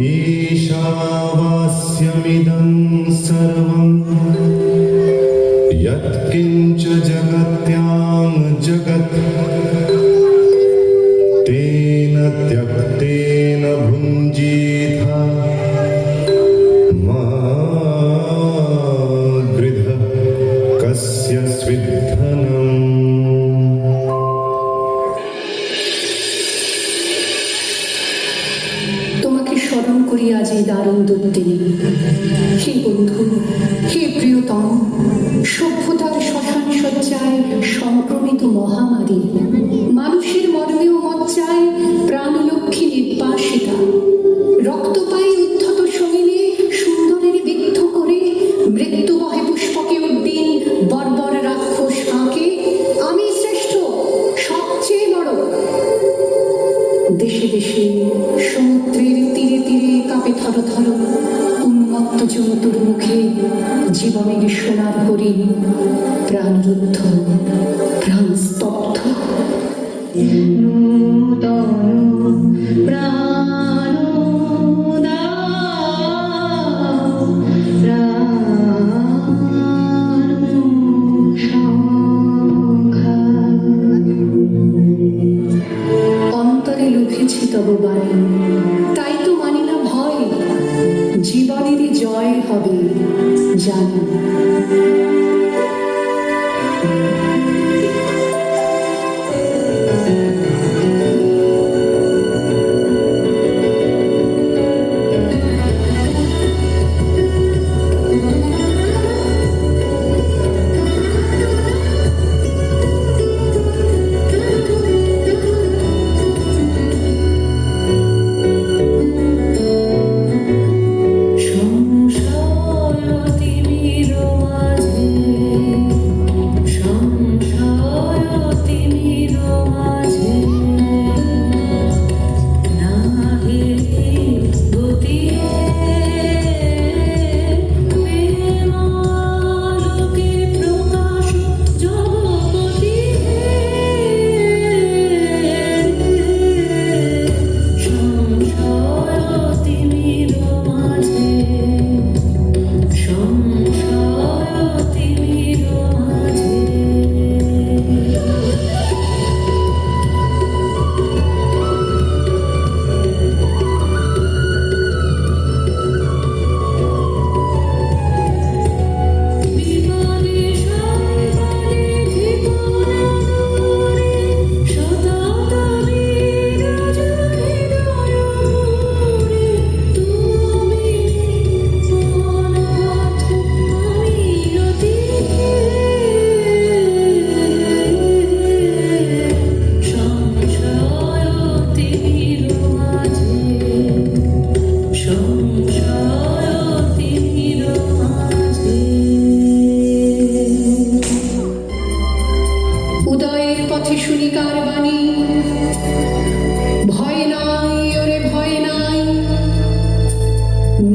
ईशावास्यमिदं सर्वं यत्किञ्च जगत्यां जगत् तेन त्यक्तेन भुञ्जीथ मा गृधः कस्य स्विद्धनम्। তোমাকে স্মরণ করি আজ এই দারুণ দুর্দিনে। হে বন্ধু, হে প্রিয়তম, সভ্যতার শ্মশান সজ্জায় সংক্রমিত মহামারী, মানুষের মর্মেও মজ্জায় প্রাণলক্ষ্মী নির্বাসিতা, রক্তপায়ী উদ্ধত শরীরে সুন্দরের বিদ্ধ করে মৃত্যু বহে পুষ্পকে উদ্দিন বর্বর রাক্ষস আঁকে। আমি শ্রেষ্ঠ, সবচেয়ে বড়। দেশে দেশে সমুদ্রের তীরে তীরে কাঁপে থর থর উন্মত্ত জন্তুর মুখে জীবনের সোনার হরিণ, প্রাণরুদ্ধ, প্রাণ স্তব্ধ। অন্তরে লুভেছি তব বাণী, তাই তো মানি না ভয়, জীবনেরই জয় হবে জানি।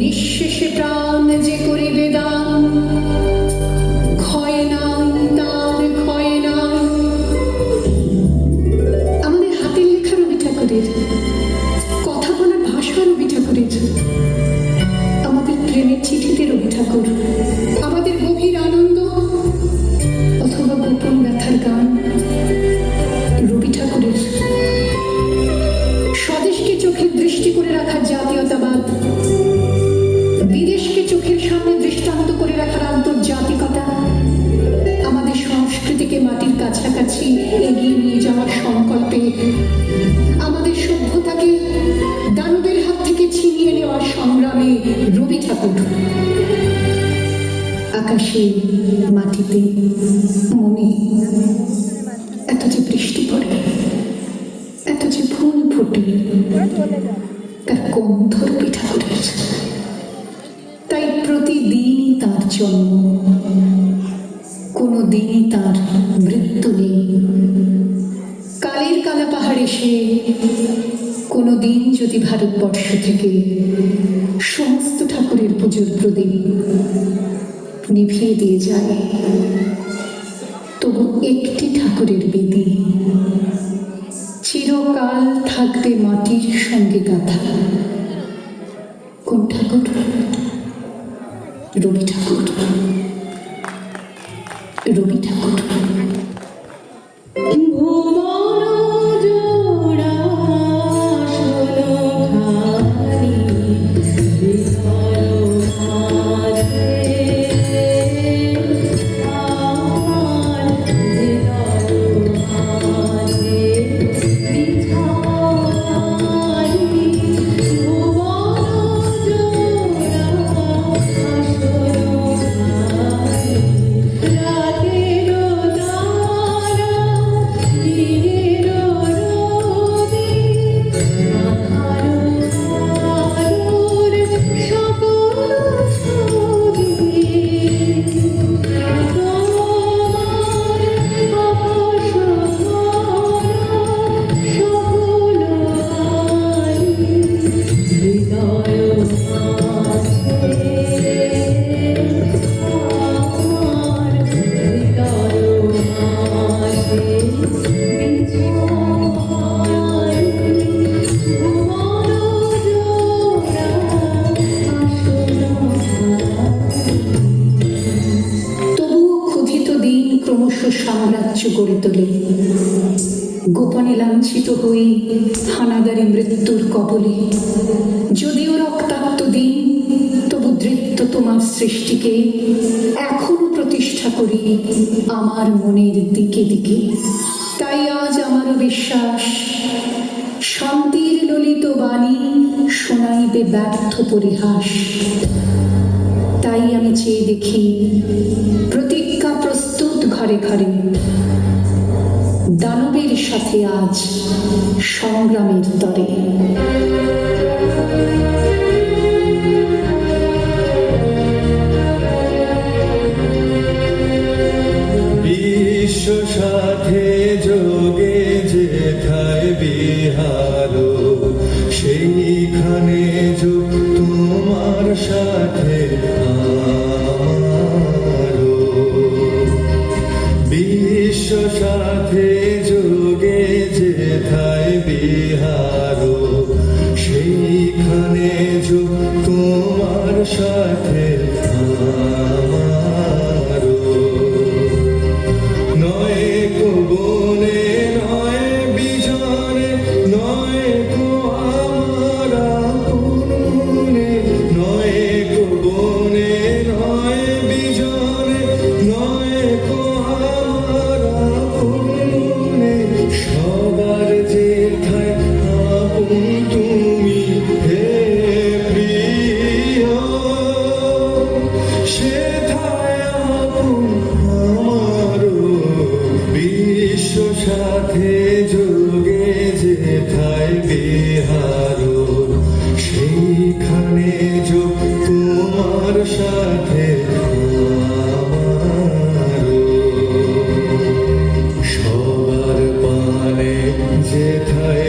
নিঃশেষে প্রাণ যে করিবে দান, ক্ষয় নাই তার ক্ষয় নাই। আমাদের হাতের লেখা রবি ঠাকুরের, কথা বলার ভাষা রবি ঠাকুরের, আমাদের প্রেমের চিঠিতে রবি ঠাকুর, আমাদের গভীর আনন্দ অথবা গোপন ব্যথার গান রবি ঠাকুরের। স্বদেশকে চোখের দৃষ্টি করে রাখার জাতীয়তাবাদ, বিদেশকে চোখের সামনে দৃষ্টান্ত করে রাখার আন্তর্জাতিকতা, আমাদের সংস্কৃতিকে মাটির কাছাকাছি এগিয়ে নিয়ে যাওয়ার সংকল্পে, আমাদের সভ্যতাকে দানবের হাত থেকে ছিনিয়ে নেওয়ার সংগ্রামে রবি ঠাকুর। আকাশে, মাটিতে, মনে এত যে বৃষ্টি পড়ে, এত যে ফুল ফোটে, তার গন্ধ রবি ঠাকুরের। তাই প্রতিদিনই তার জন্ম, কোনো দিনই তার মৃত্যু নেই। কালের কালা পাহাড়ে সে কোনো দিন যদি ভারতবর্ষ থেকে সমস্ত ঠাকুরের পুজোর প্রদীপ নিভিয়ে দিয়ে যায়, তবু একটি ঠাকুরের বেদি চিরকাল থাকবে মাটির সঙ্গে গাঁথা। কোন ঠাকুর? রবি ঠাকুর। রবি ঠাকুর। ক্রমশ সাম্রাজ্য গড়ে তোলে। গোপনে লাঞ্ছিত হই হানাদারি মৃত্যুর কবলে। যদিও রক্তাক্ত দিন, তবু দৃপ্ত তোমার সৃষ্টিকে এখনো প্রতিষ্ঠা করি আমার মনের দিকে দিকে। তাই আজ আমারও বিশ্বাস, শান্তির ললিত বাণী শোনাইবে ব্যর্থ পরিহাস। তাই আমি চেয়ে দেখি প্রতিজ্ঞা প্রস্তুত ঘরে ঘরে, দানবের সাথে আজ সংগ্রামের তরে। বিশ্ব সাথে যোগে যেথায় বিহার, সেইখানে যোগ তোমার সাথে আমারও। বিশ্ব সাথে যোগে যেথায় বিহার, সেইখানে যোগ তোমার সাথে আমারও। নয় কো বনে নয় বিজনে, নয় কো আমার আপন মনে। নয় কো বনে নয় বিজনে, নয় কো আমার আপন মনে। সবার যেথায় আপন তুমি হে প্রিয়, সেথায় আপন আমারও। বিশ্ব সাথে যোগে যেথায় বিহার, সেইখানে যোগ তোমার সাথে আমারও। সবার পানে যেথায়